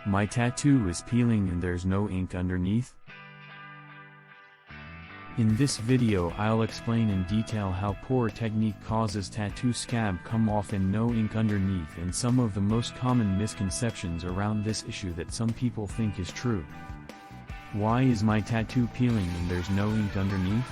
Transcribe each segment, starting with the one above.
My tattoo is peeling and there's no ink underneath? In this video I'll explain in detail how poor technique causes tattoo scab come off and no ink underneath, and some of the most common misconceptions around this issue that some people think is true. Why is my tattoo peeling and there's no ink underneath?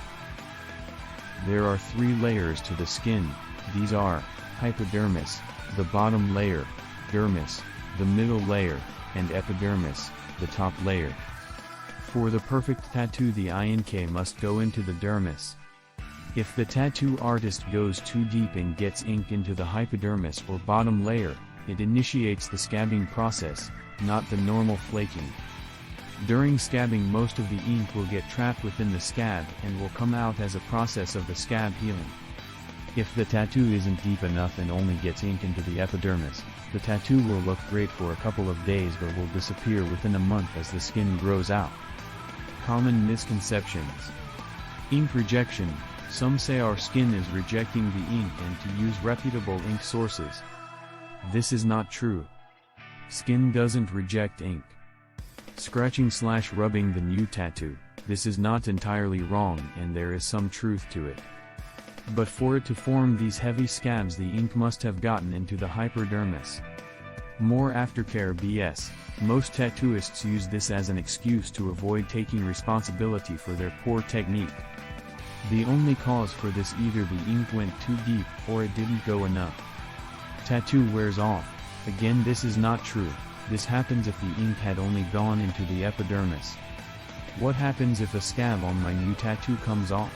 There are 3 layers to the skin. These are hypodermis, the bottom layer, dermis, the middle layer, and epidermis, the top layer. For the perfect tattoo, the ink must go into the dermis. If the tattoo artist goes too deep and gets ink into the hypodermis or bottom layer, it initiates the scabbing process, not the normal flaking. During scabbing, most of the ink will get trapped within the scab and will come out as a process of the scab healing. If the tattoo isn't deep enough and only gets ink into the epidermis, the tattoo will look great for a couple of days but will disappear within a month as the skin grows out. Common misconceptions. Ink rejection. Some say our skin is rejecting the ink and to use reputable ink sources. This is not true. Skin doesn't reject ink. Scratching/rubbing the new tattoo. This is not entirely wrong and there is some truth to it. But for it to form these heavy scabs, the ink must have gotten into the hypodermis. More aftercare BS. Most tattooists use this as an excuse to avoid taking responsibility for their poor technique. The only cause for this: either the ink went too deep or it didn't go enough. Tattoo wears off. Again, this is not true. This happens if the ink had only gone into the epidermis. What happens if a scab on my new tattoo comes off?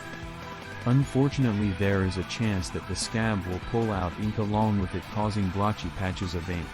Unfortunately, there is a chance that the scab will pull out ink along with it, causing blotchy patches of ink.